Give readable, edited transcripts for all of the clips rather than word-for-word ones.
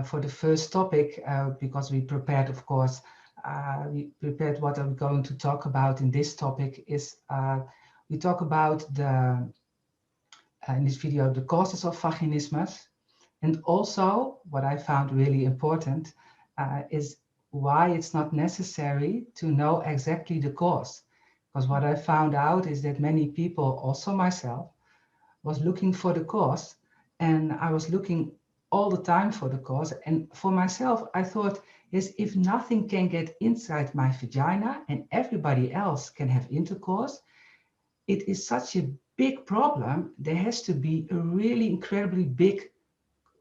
for the first topic, because we prepared, of course, we prepared what I'm going to talk about in this topic is we talk about in this video, the causes of vaginismus. And also what I found really important is why it's not necessary to know exactly the cause. Because what I found out is that many people, also myself, was looking for the cause, and I was looking all the time for the cause. And for myself, I thought, yes, if nothing can get inside my vagina and everybody else can have intercourse, it is such a big problem. There has to be a really incredibly big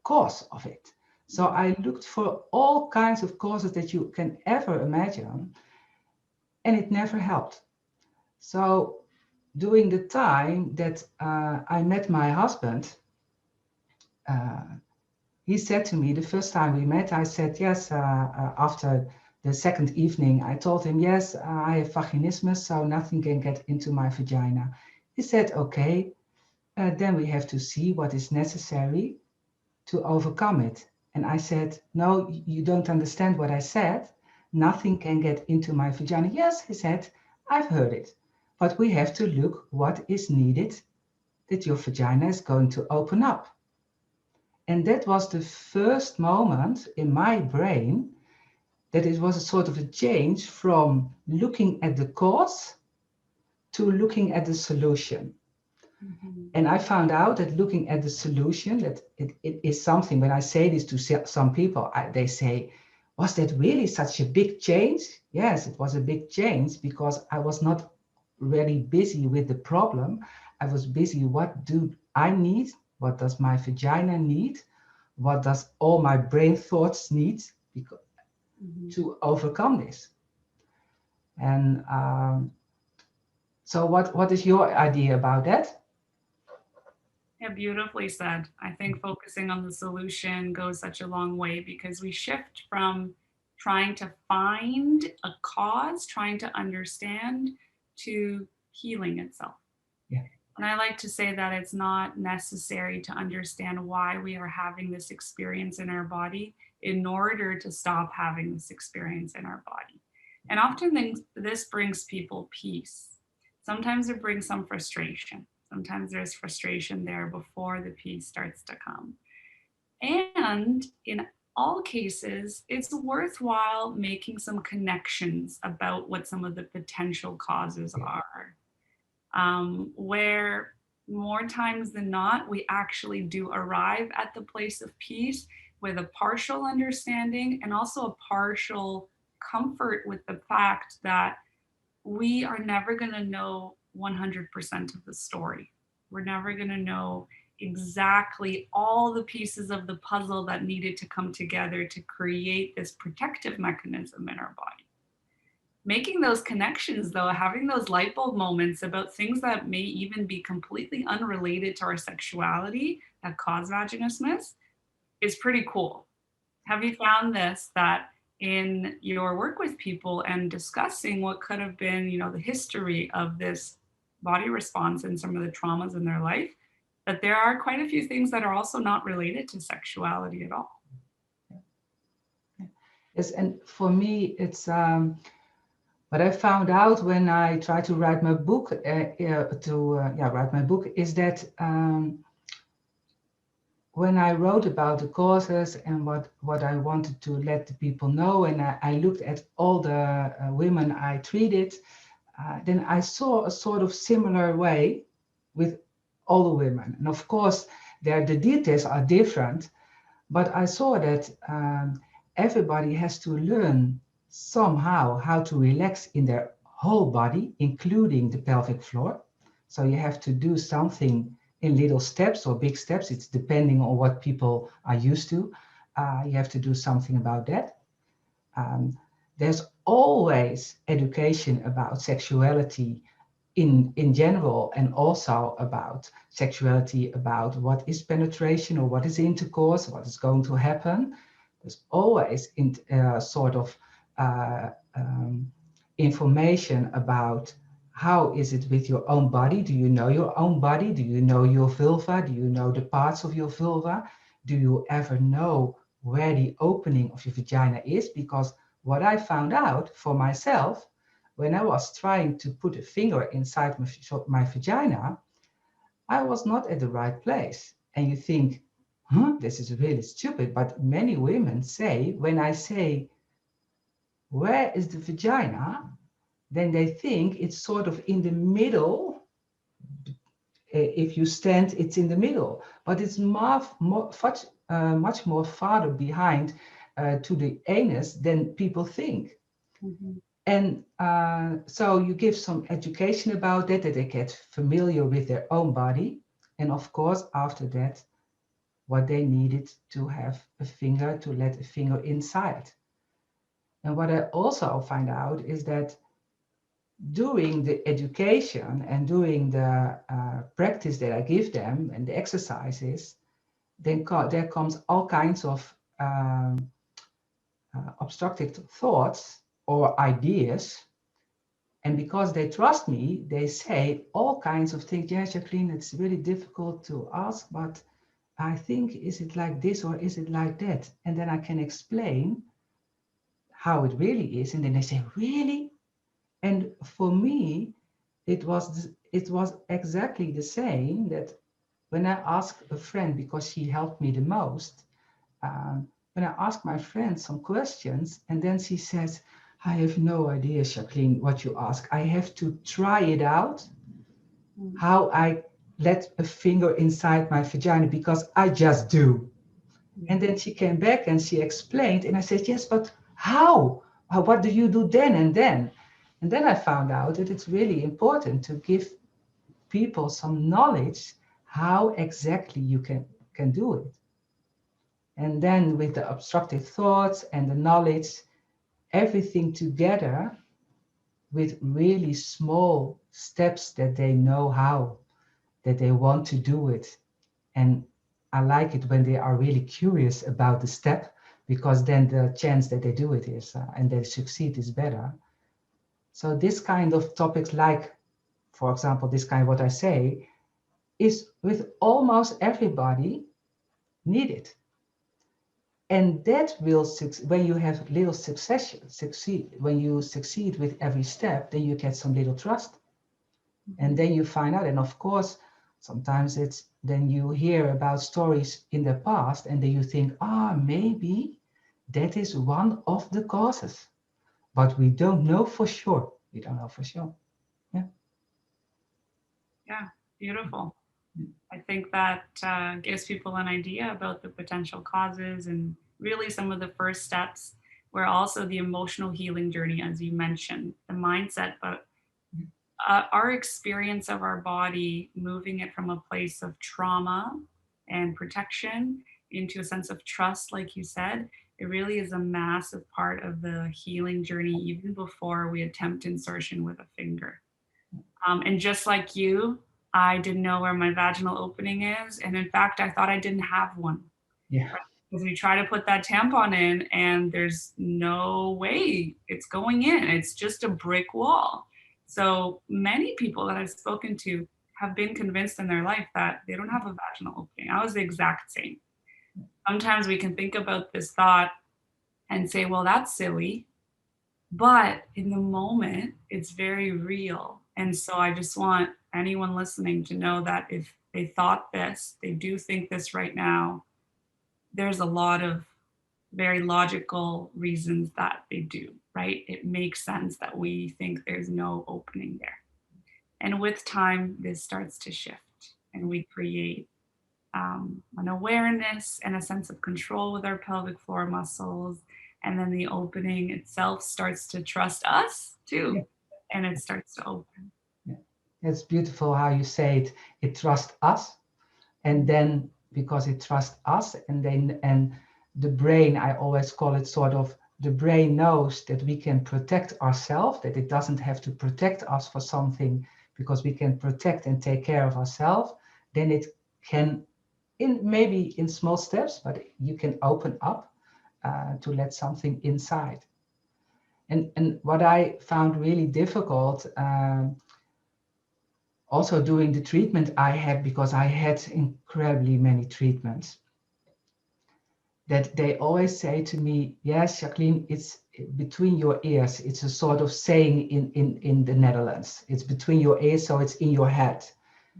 cause of it. So I looked for all kinds of causes that you can ever imagine, and it never helped. So during the time that I met my husband, he said to me, the first time we met, I said, yes, after the second evening, I told him, yes, I have vaginismus, so nothing can get into my vagina. He said, okay, then we have to see what is necessary to overcome it. And I said, no, you don't understand what I said. Nothing can get into my vagina. Yes, he said, I've heard it. But we have to look what is needed that your vagina is going to open up. And that was the first moment in my brain that it was a sort of a change from looking at the cause to looking at the solution. Mm-hmm. And I found out that looking at the solution, that it is something, when I say this to some people, they say, was that really such a big change? Yes, it was a big change because I was not really busy with the problem. I was busy, what do I need? What does my vagina need? What does all my brain thoughts need to overcome this? And so what is your idea about that? Yeah, beautifully said. I think focusing on the solution goes such a long way because we shift from trying to find a cause, trying to understand, to healing itself. Yeah. And I like to say that it's not necessary to understand why we are having this experience in our body in order to stop having this experience in our body. And often this brings people peace. Sometimes it brings some frustration. Sometimes there's frustration there before the peace starts to come. And in all cases, it's worthwhile making some connections about what some of the potential causes are. Where more times than not, we actually do arrive at the place of peace with a partial understanding and also a partial comfort with the fact that we are never going to know 100% of the story. We're never going to know exactly all the pieces of the puzzle that needed to come together to create this protective mechanism in our body. Making those connections, though, having those light bulb moments about things that may even be completely unrelated to our sexuality that cause vaginismus is pretty cool. Have you found this, that in your work with people and discussing what could have been, the history of this body response and some of the traumas in their life, that there are quite a few things that are also not related to sexuality at all? Yes, and for me, it's what I found out when I tried to write my book, write my book, is that when I wrote about the causes and what I wanted to let the people know, and I looked at all the women I treated, then I saw a sort of similar way with all the women. And of course, the details are different, but I saw that everybody has to learn somehow how to relax in their whole body, including the pelvic floor. So you have to do something in little steps or big steps. It's depending on what people are used to. You have to do something about that. There's always education about sexuality in general, and also about sexuality, about what is penetration or what is intercourse, what is going to happen. There's always information about how is it with your own body. Do you know your own body? Do you know your vulva? Do you know the parts of your vulva? Do you ever know where the opening of your vagina is, because what I found out for myself when I was trying to put a finger inside my vagina, I was not at the right place. And you think, this is really stupid. But many women say, when I say, where is the vagina? Then they think it's sort of in the middle. If you stand, it's in the middle, but it's much more farther behind to the anus than people think. Mhm. And so you give some education about that they get familiar with their own body. And of course, after that, what they needed to have a finger, to let a finger inside. And what I also find out is that doing the education and doing the practice that I give them and the exercises, then there comes all kinds of obstructive thoughts or ideas. And because they trust me, they say all kinds of things. Yeah, Jacqueline, it's really difficult to ask, but I think, is it like this or is it like that? And then I can explain how it really is. And then they say, really? And for me, it was exactly the same that when I asked a friend, because she helped me the most, when I ask my friend some questions, and then she says, I have no idea, Jacqueline, what you ask. I have to try it out, how I let a finger inside my vagina, because I just do. And then she came back and she explained, and I said, yes, but how? What do you do then and then? And then I found out that it's really important to give people some knowledge how exactly you can do it. And then with the obstructive thoughts and the knowledge, everything together with really small steps that they know how, that they want to do it. And I like it when they are really curious about the step, because then the chance that they do it is and they succeed is better. So this kind of topics, like, for example, this kind of what I say, is with almost everybody needed. And that will when you have little succeed, when you succeed with every step, then you get some little trust. And then you find out, and of course, sometimes it's then you hear about stories in the past, and then you think, maybe that is one of the causes. But we don't know for sure. We don't know for sure. Yeah. Yeah, beautiful. I think that gives people an idea about the potential causes and really some of the first steps, where also the emotional healing journey, as you mentioned, the mindset, but our experience of our body, moving it from a place of trauma and protection into a sense of trust, like you said, it really is a massive part of the healing journey, even before we attempt insertion with a finger. And just like you, I didn't know where my vaginal opening is. And in fact, I thought I didn't have one. Yeah. Because we try to put that tampon in and there's no way it's going in. It's just a brick wall. So many people that I've spoken to have been convinced in their life that they don't have a vaginal opening. I was the exact same. Sometimes we can think about this thought and say, well, that's silly. But in the moment, it's very real. And so I just want anyone listening to know that if they thought this, they do think this right now, there's a lot of very logical reasons that they do, right? It makes sense that we think there's no opening there. And with time, this starts to shift and we create an awareness and a sense of control with our pelvic floor muscles. And then the opening itself starts to trust us too. Yeah. And it starts to open. Yeah. It's beautiful how you say it. It trusts us. And then because it trusts us, and the brain, I always call it sort of, the brain knows that we can protect ourselves, that it doesn't have to protect us for something, because we can protect and take care of ourselves. Then it can, in maybe in small steps, but you can open up to let something inside. And what I found really difficult, also doing the treatment I had, because I had incredibly many treatments, that they always say to me, yes, Jacqueline, it's between your ears. It's a sort of saying in the Netherlands. It's between your ears, so it's in your head.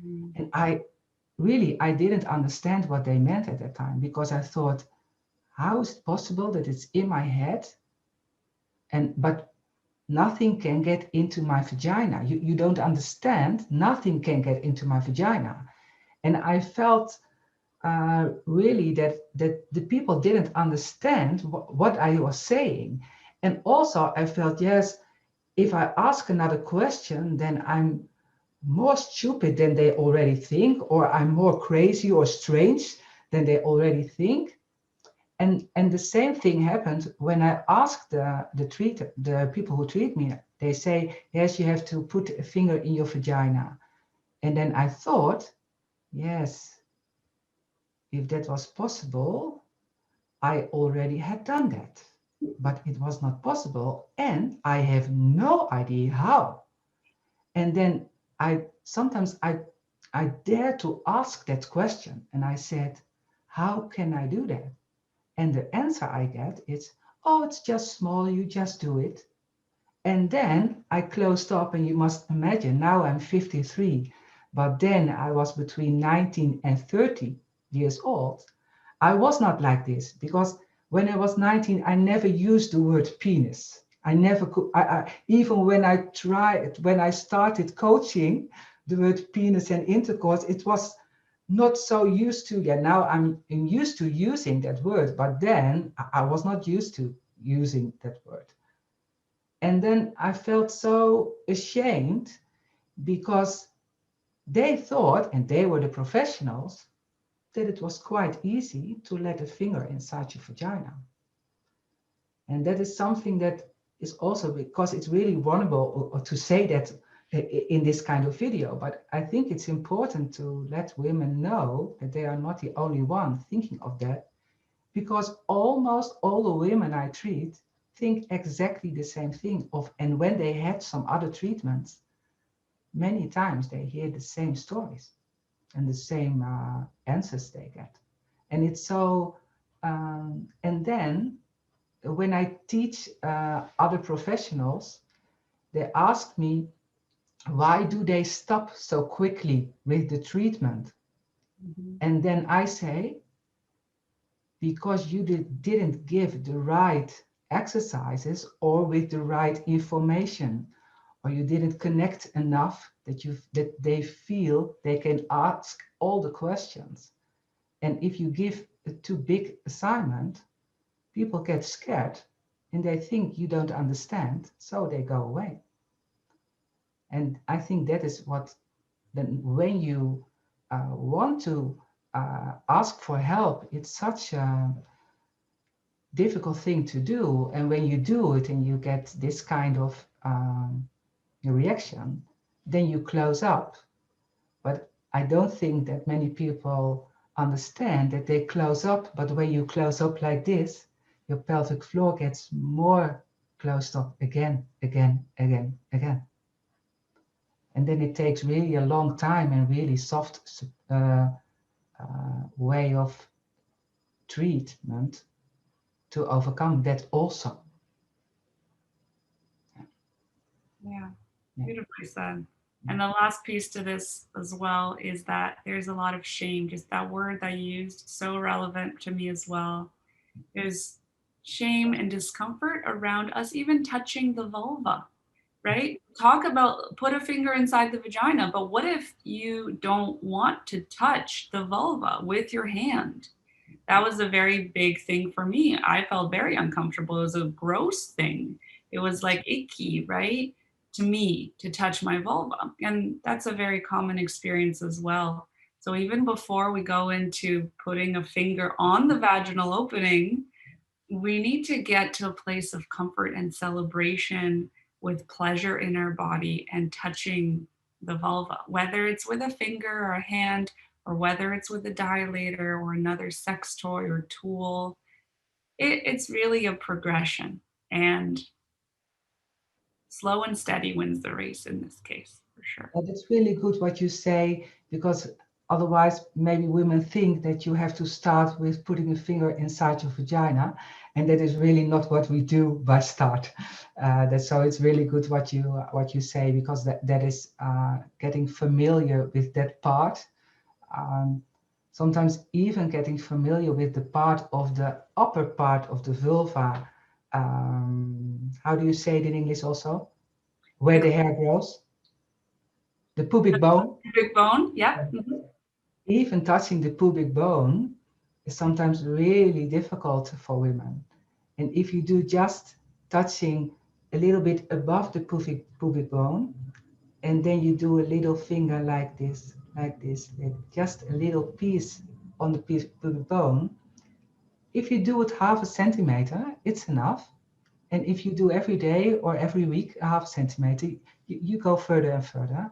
Mm. And I didn't understand what they meant at that time, because I thought, how is it possible that it's in my head but nothing can get into my vagina? You don't understand, nothing can get into my vagina. And I felt really that the people didn't understand what I was saying. And also I felt, yes, if I ask another question, then I'm more stupid than they already think, or I'm more crazy or strange than they already think. And the same thing happened when I asked the people who treat me. They say, yes, you have to put a finger in your vagina. And then I thought, yes, if that was possible, I already had done that. But it was not possible, and I have no idea how. And then I dare to ask that question, and I said, how can I do that? And the answer I get is, oh, it's just small, you just do it. And then I closed up, and you must imagine, now I'm 53, but then I was between 19 and 30 years old. I was not like this, because when I was 19, I never used the word penis. I never could, even when I started coaching, the word penis and intercourse, it was not so used to. Yeah, now I'm used to using that word, but then I was not used to using that word. And then I felt so ashamed, because they thought, and they were the professionals, that it was quite easy to let a finger inside your vagina. And that is something that is also, because it's really vulnerable or to say that in this kind of video, but I think it's important to let women know that they are not the only one thinking of that, because almost all the women I treat think exactly the same thing of, and when they had some other treatments, many times they hear the same stories and the same answers they get. And it's so, and then when I teach other professionals, they ask me, why do they stop so quickly with the treatment? Mhm. And then I say, because you didn't give the right exercises or with the right information, or you didn't connect enough that they feel they can ask all the questions. And if you give a too big assignment, people get scared and they think you don't understand, so they go away. And I think that is what, then when you want to ask for help, it's such a difficult thing to do. And when you do it and you get this kind of reaction, then you close up. But I don't think that many people understand that they close up. But when you close up like this, your pelvic floor gets more closed up again, again, again, again. And then it takes really a long time and really soft way of treatment to overcome that also. Yeah, Yeah. beautifully said. And the last piece to this as well is that there's a lot of shame. Just that word that you used, so relevant to me as well. There's shame and discomfort around us even touching the vulva, right? Talk about put a finger inside the vagina, but what if you don't want to touch the vulva with your hand? That was a very big thing for me. I felt very uncomfortable. It was a gross thing. It was like icky, right? To me, to touch my vulva. And that's a very common experience as well. So even before we go into putting a finger on the vaginal opening, we need to get to a place of comfort and celebration with pleasure in our body and touching the vulva, whether it's with a finger or a hand, or whether it's with a dilator or another sex toy or tool. It's really a progression, and slow and steady wins the race in this case, for sure. But it's really good what you say, because Otherwise, maybe women think that you have to start with putting a finger inside your vagina, and that is really not what we do by start. So it's really good what you say, because that is getting familiar with that part. Sometimes even getting familiar with the part of the upper part of the vulva. How do you say it in English also? Where the hair grows, the pubic bone. Pubic bone, yeah. Mm-hmm. Even touching the pubic bone is sometimes really difficult for women. And if you do just touching a little bit above the pubic bone, and then you do a little finger like this, just a little piece on the pubic bone. If you do it half a centimeter, it's enough. And if you do every day or every week a half a centimeter, you go further and further.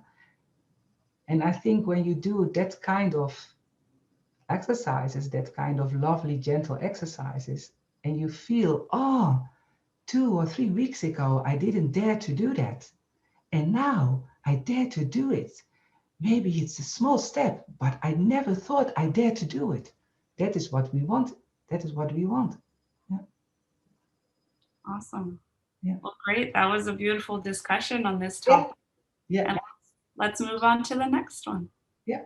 And I think when you do that kind of exercises, that kind of lovely, gentle exercises, and you feel, oh, 2 or 3 weeks ago, I didn't dare to do that. And now I dare to do it. Maybe it's a small step, but I never thought I dared to do it. That is what we want. That is what we want. Yeah. Awesome. Yeah. Well, great. That was a beautiful discussion on this Yeah. topic. Yeah. And let's move on to the next one. Yeah.